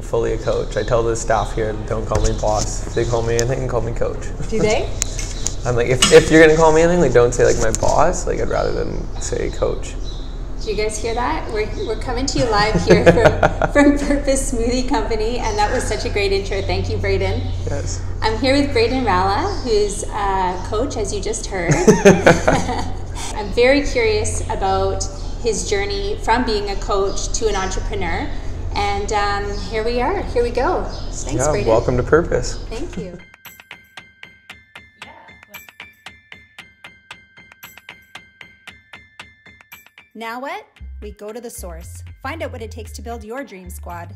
Fully a coach. I tell the staff here, don't call me boss. If they call me anything, call me coach. Do they? I'm like, if you're gonna call me anything, like don't say like my boss. Like I'd rather than say coach. Do you guys hear that? We're coming to you live here from Purpose Smoothie Company, and that was such a great intro. Thank you, Bradon. Yes. I'm here with Bradon Ralla, who's a coach, as you just heard. I'm very curious about his journey from being a coach to an entrepreneur. And here we are. Here we go. Thanks, Bradon. Welcome to Purpose. Thank you. Now what? We go to the source. Find out what it takes to build your dream squad.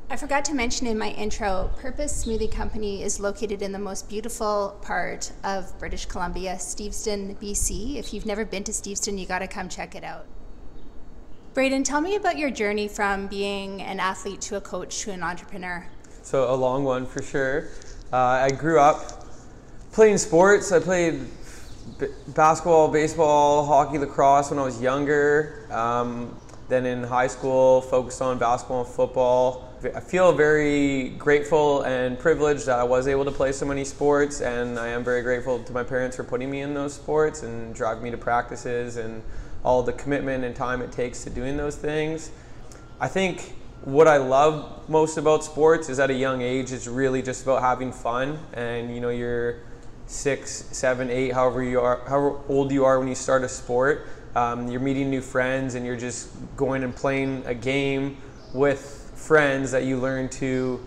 I forgot to mention in my intro, Purpose Smoothie Company is located in the most beautiful part of British Columbia, Steveston, BC. If you've never been to Steveston, you gotta come check it out. Bradon, tell me about your journey from being an athlete to a coach to an entrepreneur. So a long one for sure. I grew up playing sports. I played basketball, baseball, hockey, lacrosse when I was younger. Then in high school, focused on basketball and football. I feel very grateful and privileged that I was able to play so many sports, and I am very grateful to my parents for putting me in those sports and driving me to practices and all the commitment and time it takes to doing those things. I think what I love most about sports is at a young age, it's really just about having fun, and you know, you're 6, 7, 8, however old you are when you start a sport. You're meeting new friends and you're just going and playing a game with friends that you learn to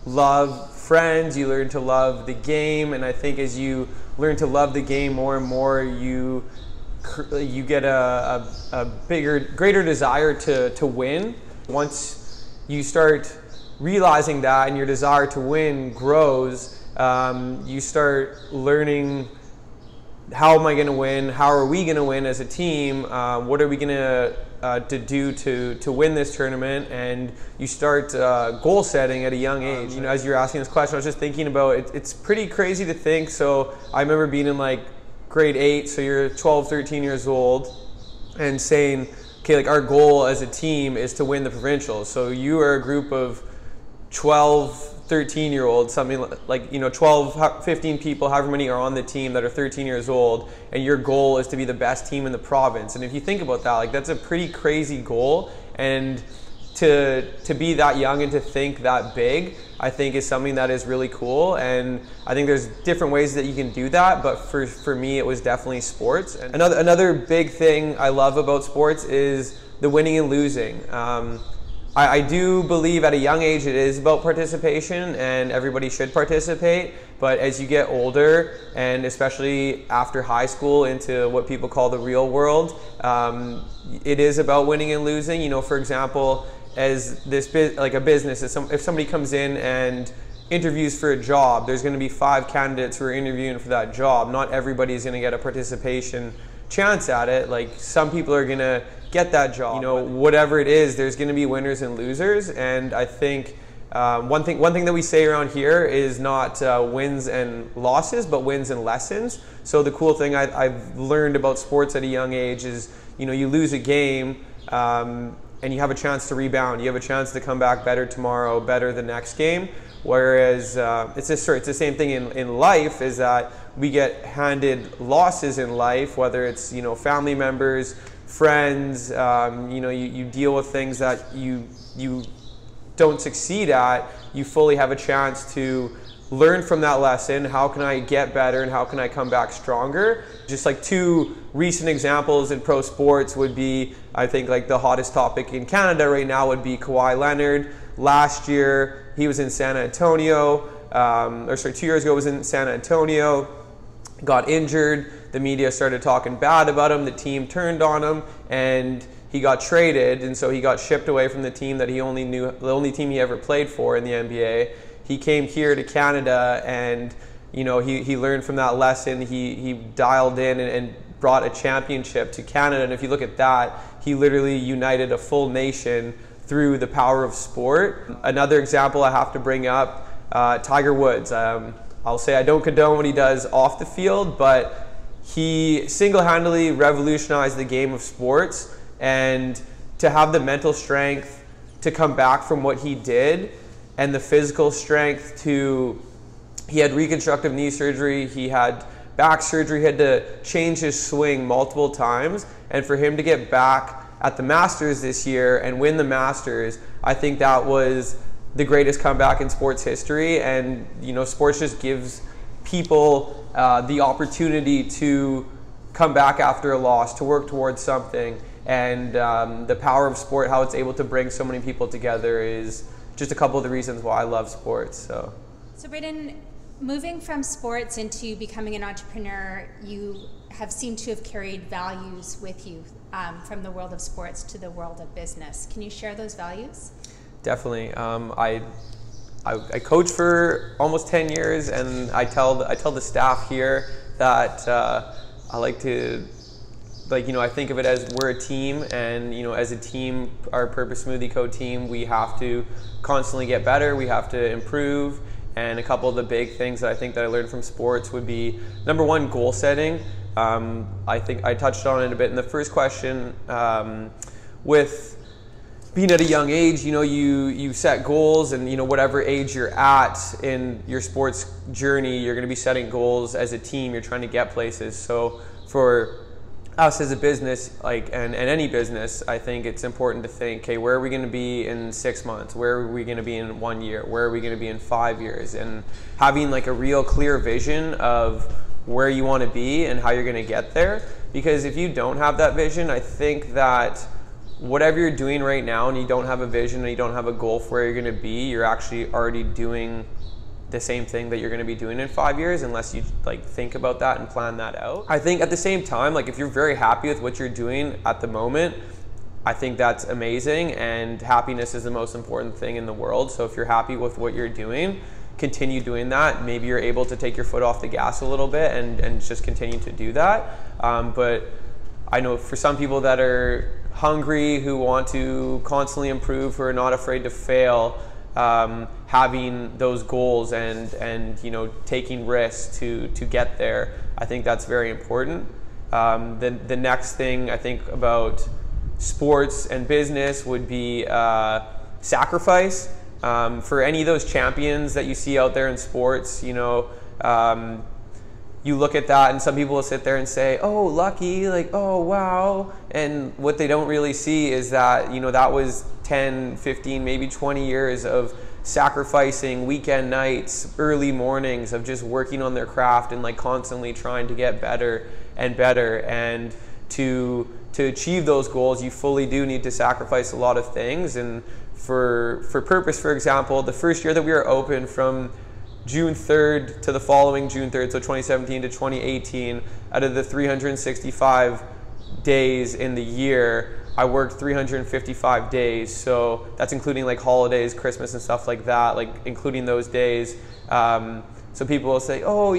love friends, you learn to love the game, and I think as you learn to love the game more and more, you get a greater desire to win. Once you start realizing that and your desire to win grows, you start learning, how am I going to win? How are we going to win as a team? What are we going to do to win this tournament? And you start goal setting at a young age. You know, as you're asking this question, I was just thinking about it's pretty crazy to think. So I remember being in like grade 8, so you're 12, 13 years old, and saying, okay, like our goal as a team is to win the provincials. So you are a group of 12, 13-year-olds, something like, you know, 12, 15 people, however many are on the team that are 13 years old, and your goal is to be the best team in the province. And if you think about that, like that's a pretty crazy goal, and to be that young and to think that big, I think is something that is really cool. And I think there's different ways that you can do that, but for me it was definitely sports. And another big thing I love about sports is the winning and losing. I do believe at a young age it is about participation, and everybody should participate, but as you get older, and especially after high school into what people call the real world, it is about winning and losing. You know, for example, as like a business, if somebody comes in and interviews for a job, there's going to be 5 candidates who are interviewing for that job. Not everybody is going to get a participation chance at it. Like some people are going to get that job. You know, whatever it is, there's going to be winners and losers. And I think one thing that we say around here is not wins and losses, but wins and lessons. So the cool thing I've learned about sports at a young age is, you know, you lose a game and you have a chance to rebound. You have a chance to come back better tomorrow, better the next game. Whereas it's the same thing in life, is that we get handed losses in life, whether it's, you know, family members, friends, you know, you deal with things that you don't succeed at. You fully have a chance to learn from that lesson. How can I get better and how can I come back stronger? Just like 2 recent examples in pro sports would be, I think like the hottest topic in Canada right now would be Kawhi Leonard. Last year he was in San Antonio, 2 years ago was in San Antonio, got injured. The media started talking bad about him. The team turned on him, and he got traded, and so he got shipped away from the team that he only knew, the only team he ever played for in the NBA. He came here to Canada, and he learned from that lesson. He dialed in and brought a championship to Canada, and if you look at that, he literally united a full nation through the power of sport. Another example I have to bring up, Tiger Woods. I'll say I don't condone what he does off the field, but he single-handedly revolutionized the game of sports, and to have the mental strength to come back from what he did, and the physical strength he had reconstructive knee surgery, he had back surgery, he had to change his swing multiple times, and for him to get back at the Masters this year and win the Masters, I think that was the greatest comeback in sports history. And sports just gives people the opportunity to come back after a loss, to work towards something, and the power of sport, how it's able to bring so many people together, is just a couple of the reasons why I love sports. So Bradon, moving from sports into becoming an entrepreneur, you have seemed to have carried values with you from the world of sports to the world of business. Can you share those values? Definitely. I coached for almost 10 years, and I tell the staff here that I like to, I think of it as we're a team, and as a team, our Purpose Smoothie Co team, we have to constantly get better. We have to improve. And a couple of the big things that I think that I learned from sports would be, number one, goal setting. I think I touched on it a bit in the first question. With being at a young age, you set goals, and whatever age you're at in your sports journey, you're going to be setting goals as a team. You're trying to get places. So for us as a business, and any business, I think it's important to think, okay, where are we going to be in 6 months? Where are we going to be in 1 year? Where are we going to be in 5 years? And having a real clear vision of where you want to be and how you're going to get there. Because if you don't have that vision, I think that whatever you're doing right now and you don't have a vision and you don't have a goal for where you're going to be, you're actually already doing the same thing that you're going to be doing in 5 years, unless you think about that and plan that out. I think at the same time, if you're very happy with what you're doing at the moment, I think that's amazing, and happiness is the most important thing in the world. So if you're happy with what you're doing, continue doing that. Maybe you're able to take your foot off the gas a little bit and just continue to do that. But I know for some people that are hungry, who want to constantly improve, who are not afraid to fail, having those goals and taking risks to get there, I think that's very important. The next thing I think about sports and business would be sacrifice. For any of those champions that you see out there in sports, you look at that and some people will sit there and say, oh, lucky, oh, wow. And what they don't really see is that, that was 10, 15, maybe 20 years of sacrificing weekend nights, early mornings, of just working on their craft and constantly trying to get better and better. And to achieve those goals, you fully do need to sacrifice a lot of things. And for Purpose, for example, the first year that we were open, from June 3rd to the following June 3rd, so 2017 to 2018, out of the 365 days in the year, I worked 355 days. So that's including holidays, Christmas and stuff like that, including those days. So people will say, oh,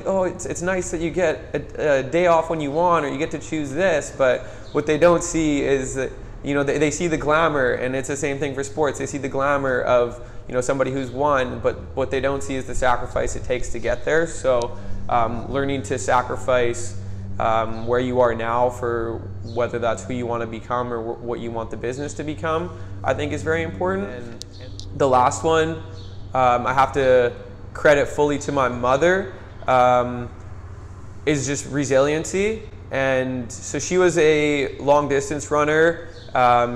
oh, it's nice that you get a day off when you want, or you get to choose this. But what they don't see is that, they see the glamour, and it's the same thing for sports. They see the glamour of, somebody who's won, but what they don't see is the sacrifice it takes to get there. So learning to sacrifice where you are now for whether that's who you want to become or what you want the business to become, I think is very important. And the last one, I have to credit fully to my mother, is just resiliency. And so she was a long distance runner.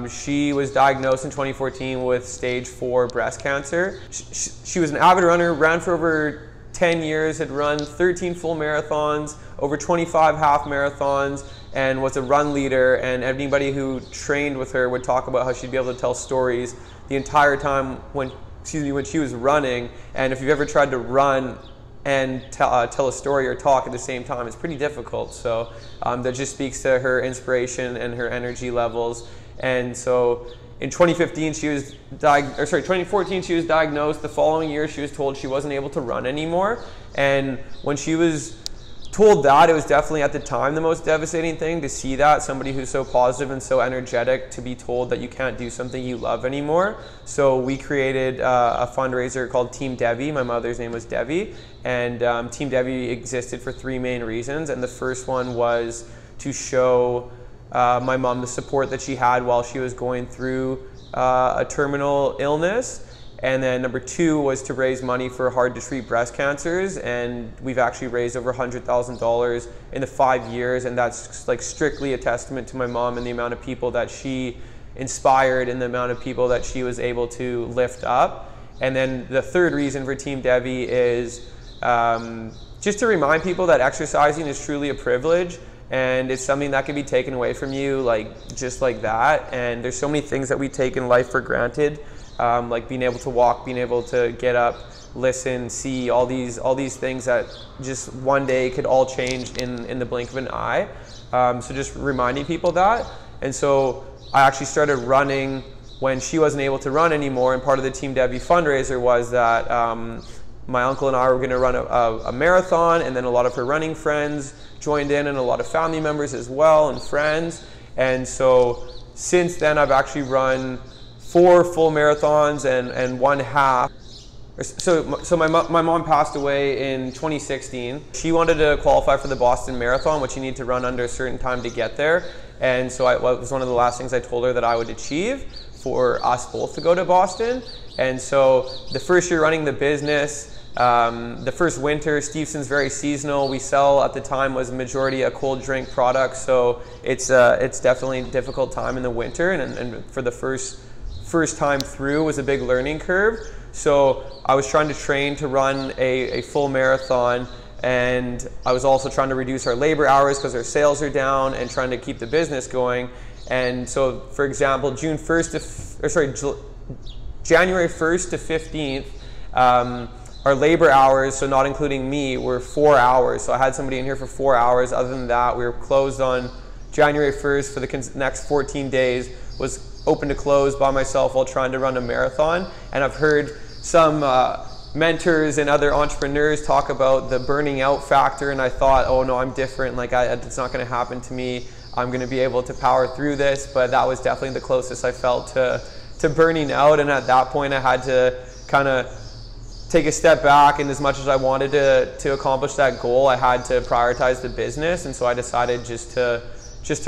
She was diagnosed in 2014 with stage 4 breast cancer. She was an avid runner, ran for over 10 years, had run 13 full marathons, over 25 half marathons, and was a run leader. And anybody who trained with her would talk about how she'd be able to tell stories the entire time when she was running. And if you've ever tried to run and tell a story or talk at the same time, it's pretty difficult. So that just speaks to her inspiration and her energy levels. And so in 2015, 2014, she was diagnosed. The following year, she was told she wasn't able to run anymore. And when she was told that, it was definitely at the time the most devastating thing to see that, somebody who's so positive and so energetic, to be told that you can't do something you love anymore. So we created a fundraiser called Team Debbie. My mother's name was Debbie, and Team Debbie existed for 3 main reasons. And the first one was to show my mom the support that she had while she was going through a terminal illness. And then number 2 was to raise money for hard to treat breast cancers, and we've actually raised over $100,000 in the 5 years, and that's like strictly a testament to my mom and the amount of people that she inspired and the amount of people that she was able to lift up. And then the third reason for Team Debbie is just to remind people that exercising is truly a privilege, and it's something that can be taken away from you just like that. And there's so many things that we take in life for granted. Like being able to walk, being able to get up, listen, see, all these things that just one day could all change in the blink of an eye. So just reminding people that. And so I actually started running when she wasn't able to run anymore, and part of the Team Debbie fundraiser was that my uncle and I were going to run a marathon, and then a lot of her running friends joined in, and a lot of family members as well, and friends. And so since then I've actually run 4 full marathons and 1 half. So my mom passed away in 2016. She wanted to qualify for the Boston Marathon, which you need to run under a certain time to get there. And so it was one of the last things I told her that I would achieve for us both to go to Boston. And so the first year running the business, the first winter, Steveston's very seasonal. We sell at the time was majority a cold drink product, so it's definitely a difficult time in the winter. And for the first time through was a big learning curve. So I was trying to train to run a full marathon, and I was also trying to reduce our labor hours because our sales are down, and trying to keep the business going. And so, for example, January 1st to 15th, our labor hours, so not including me, were 4 hours. So I had somebody in here for 4 hours. Other than that, we were closed on January 1st for the next 14 days, was open to close by myself while trying to run a marathon. And I've heard some mentors and other entrepreneurs talk about the burning out factor, and I thought, oh no, I'm different, it's not going to happen to me. I'm going to be able to power through this. But that was definitely the closest I felt to burning out. And at that point I had to kind of take a step back, and as much as I wanted to accomplish that goal, I had to prioritize the business. And so I decided just to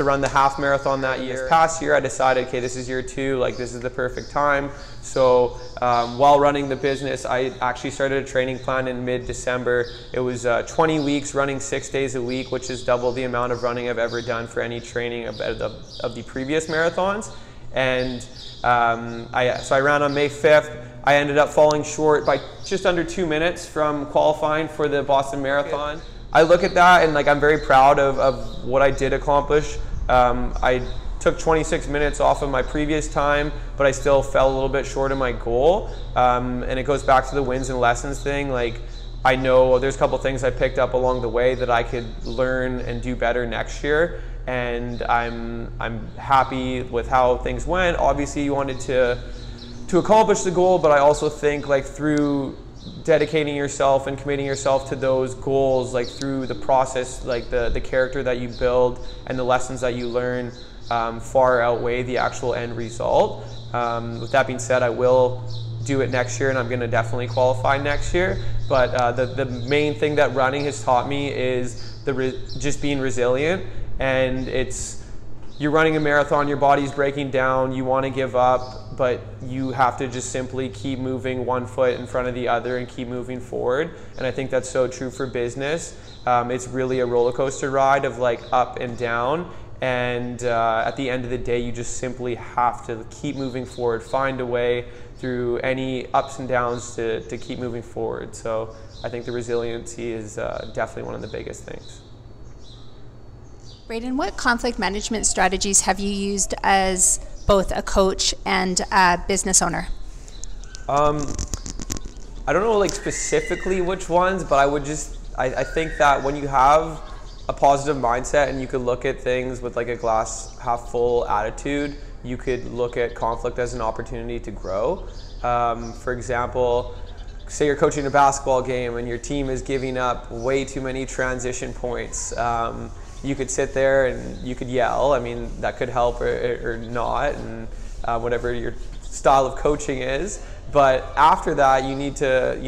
run the half marathon that year. This past year I decided, okay, this is year 2, this is the perfect time. So while running the business, I actually started a training plan in mid-December. It was 20 weeks running 6 days a week, which is double the amount of running I've ever done for any training of the previous marathons. And so I ran on May 5th. I ended up falling short by just under 2 minutes from qualifying for the Boston Marathon. I look at that and I'm very proud of what I did accomplish. I took 26 minutes off of my previous time, but I still fell a little bit short of my goal. And it goes back to the wins and lessons thing. I know there's a couple things I picked up along the way that I could learn and do better next year. And I'm happy with how things went. Obviously you wanted to accomplish the goal, but I also think through dedicating yourself and committing yourself to those goals, through the process, the character that you build and the lessons that you learn far outweigh the actual end result. With that being said, I will do it next year, and I'm going to definitely qualify next year. But the main thing that running has taught me is just being resilient. And you're running a marathon, your body's breaking down, you want to give up, but you have to just simply keep moving one foot in front of the other and keep moving forward. And I think that's so true for business. It's really a roller coaster ride of up and down. And at the end of the day, you just simply have to keep moving forward, find a way through any ups and downs to keep moving forward. So I think the resiliency is definitely one of the biggest things. Bradon, what conflict management strategies have you used as both a coach and a business owner? I don't know specifically which ones, but I think that when you have a positive mindset and you could look at things with a glass half full attitude, you could look at conflict as an opportunity to grow. For example, say you're coaching a basketball game and your team is giving up way too many transition points. You could sit there and you could yell. I mean, that could help or not, and whatever your style of coaching is. But after that, you need to,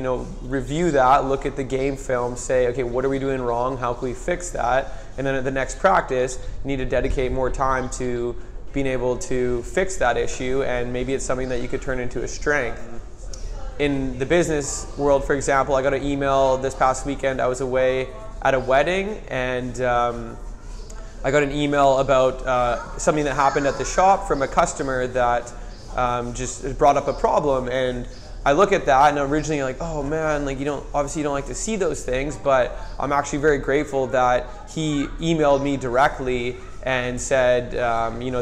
review that, look at the game film, say, okay, what are we doing wrong? How can we fix that? And then at the next practice, you need to dedicate more time to being able to fix that issue, and maybe it's something that you could turn into a strength. In the business world, for example, I got an email this past weekend. I was away at a wedding, and I got an email about something that happened at the shop from a customer that just brought up a problem. And I look at that, and originally like, oh man, like obviously you don't like to see those things, but I'm actually very grateful that he emailed me directly and said,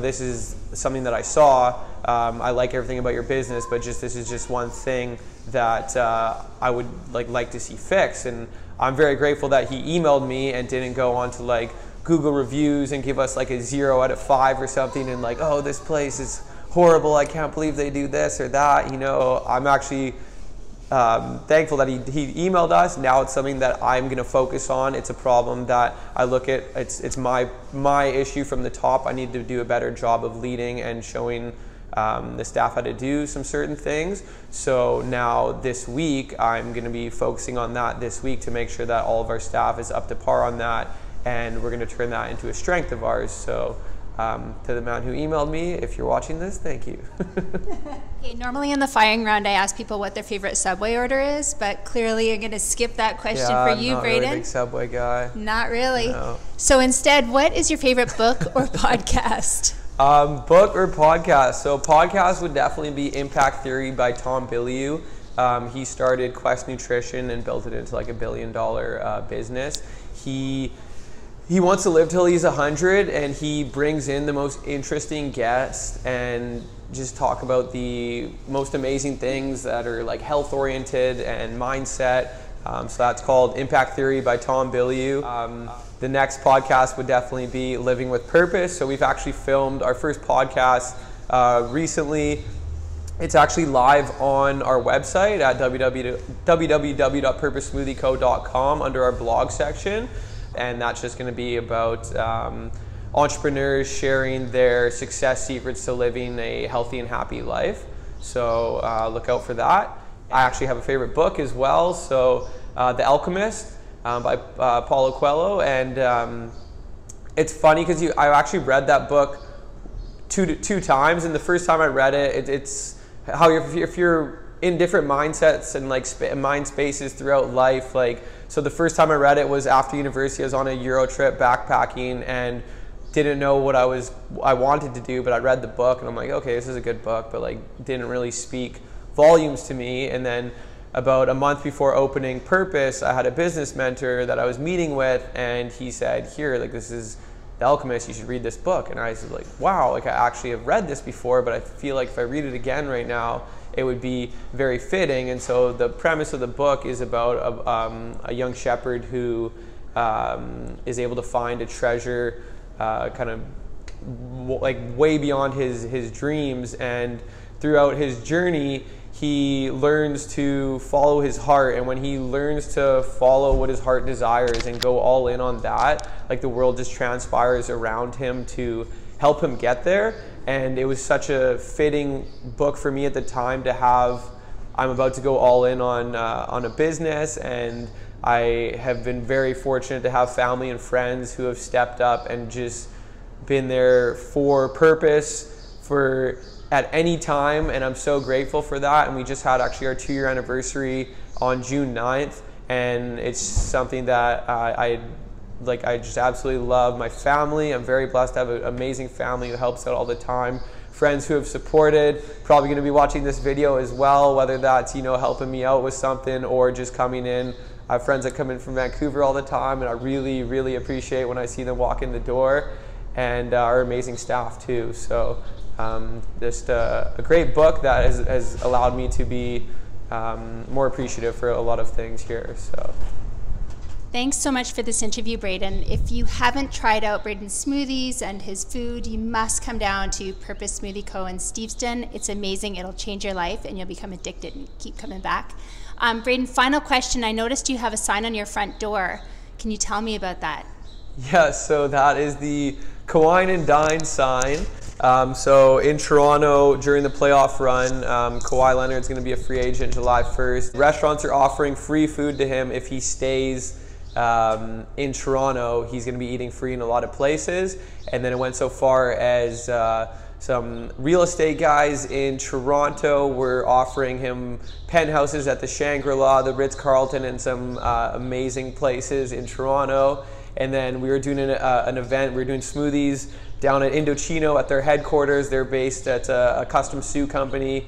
this is something that I saw. I like everything about your business, but this is just one thing that I would like to see fixed. And I'm very grateful that he emailed me and didn't go on to like Google reviews and give us like a 0 out of 5 or something, and like, oh, this place is horrible, I can't believe they do this or that. I'm actually thankful that he emailed us. Now it's something that I'm going to focus on. It's a problem that I look at. It's my issue from the top. I need to do a better job of leading and showing the staff how to do some certain things. So now this week, I'm going to be focusing on that this week to make sure that all of our staff is up to par on that, and we're going to turn that into a strength of ours. So to the man who emailed me, if you're watching this, thank you. Okay, normally in the firing round, I ask people what their favorite Subway order is, but clearly you're going to skip that question for you, not Bradon. Really a big Subway guy. Not really. No. So instead, what is your favorite book or podcast? Book or podcast? So podcast would definitely be Impact Theory by Tom Bilyeu. He started Quest Nutrition and built it into like $1 billion business. He wants to live till he's 100, and he brings in the most interesting guests and just talk about the most amazing things that are like health oriented and mindset. So that's called Impact Theory by Tom Bilyeu. The next podcast would definitely be Living with Purpose. So we've actually filmed our first podcast recently. It's actually live on our website at www.purposesmoothieco.com under our blog section. And that's just going to be about entrepreneurs sharing their success secrets to living a healthy and happy life. So look out for that. I actually have a favorite book as well. So The Alchemist by Paulo Coelho. And it's funny because I actually read that book two times. And the first time I read it, it's how if you're in different mindsets and like mind spaces throughout life. So the first time I read it was after university. I was on a Euro trip backpacking and didn't know what I wanted to do, but I read the book and I'm like, okay, this is a good book, but like didn't really speak volumes to me. And then about a month before opening Purpose, I had a business mentor that I was meeting with, and he said, here, like, this is The Alchemist, you should read this book. And I was like, wow, like I actually have read this before, but I feel like if I read it again right now, it would be very fitting. And so the premise of the book is about a young shepherd who is able to find a treasure kind of like way beyond his dreams. And throughout his journey, he learns to follow his heart. And when he learns to follow what his heart desires and go all in on that, like the world just transpires around him to help him get there. And it was such a fitting book for me at the time to have. I'm about to go all in on a business, and I have been very fortunate to have family and friends who have stepped up and just been there for Purpose at any time, and I'm so grateful for that. And we just had actually our 2-year anniversary on June 9th, and it's something that I just absolutely love. My family, I'm very blessed to have an amazing family who helps out all the time. Friends who have supported, probably going to be watching this video as well, whether that's, helping me out with something or just coming in. I have friends that come in from Vancouver all the time, and I really, really appreciate when I see them walk in the door, and our amazing staff too. So just a great book that has allowed me to be more appreciative for a lot of things here. So. Thanks so much for this interview, Bradon. If you haven't tried out Bradon's smoothies and his food, you must come down to Purpose Smoothie Co. in Steveston. It's amazing. It'll change your life and you'll become addicted and keep coming back. Bradon, final question. I noticed you have a sign on your front door. Can you tell me about that? Yeah, so that is the Kawhi and Dine sign. So in Toronto during the playoff run, Kawhi Leonard's going to be a free agent July 1st. Restaurants are offering free food to him if he stays in Toronto. He's going to be eating free in a lot of places. And then it went so far as some real estate guys in Toronto were offering him penthouses at the Shangri-La, the Ritz-Carlton, and some amazing places in Toronto. And then we were doing an event, we were doing smoothies down at Indochino at their headquarters. They're based at a custom suit company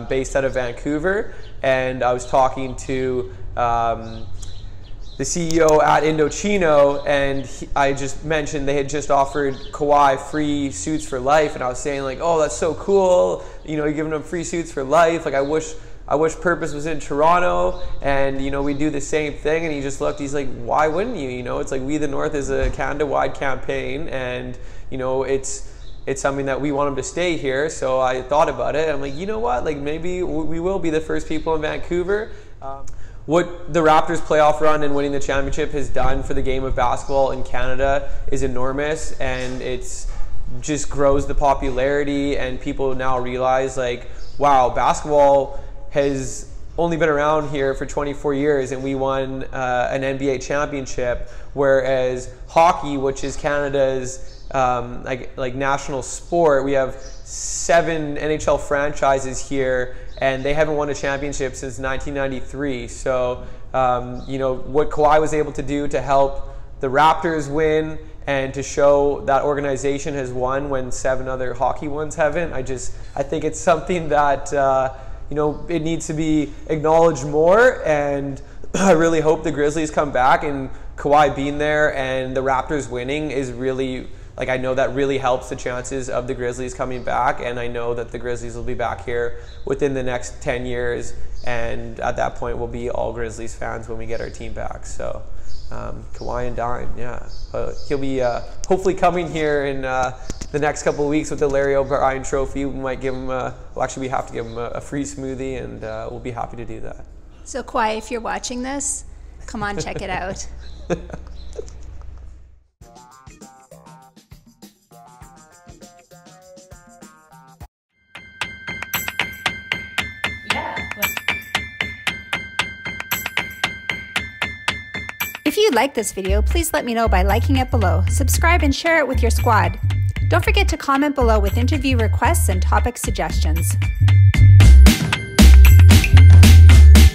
based out of Vancouver. And I was talking to the CEO at Indochino, and I just mentioned they had just offered Kawhi free suits for life, and I was saying like, oh, that's so cool, you know, you're giving them free suits for life. Like I wish Purpose was in Toronto, and you know, we do the same thing. And he just looked, he's like, why wouldn't you? You know, it's like We the North is a Canada-wide campaign, and you know, it's something that we want him to stay here. So I thought about it. I'm like, you know what? Like maybe we will be the first people in Vancouver. What the Raptors playoff run and winning the championship has done for the game of basketball in Canada is enormous, and it's just grows the popularity, and people now realize like, wow, basketball has only been around here for 24 years and we won an NBA championship, whereas hockey, which is Canada's like national sport, we have 7 NHL franchises here and they haven't won a championship since 1993. So you know, what Kawhi was able to do to help the Raptors win and to show that organization has won when 7 other hockey ones haven't, I think it's something that you know, it needs to be acknowledged more, and I really hope the Grizzlies come back, and Kawhi being there and the Raptors winning is really, like, I know that really helps the chances of the Grizzlies coming back, and I know that the Grizzlies will be back here within the next 10 years, and at that point we'll be all Grizzlies fans when we get our team back. So Kawhi and Dine, yeah. He'll be hopefully coming here in the next couple of weeks with the Larry O'Brien Trophy. We might give him, well actually we have to give him a free smoothie, and we'll be happy to do that. So Kawhi, if you're watching this, come on, check it out. If you like this video, please let me know by liking it below, subscribe, and share it with your squad. Don't forget to comment below with interview requests and topic suggestions.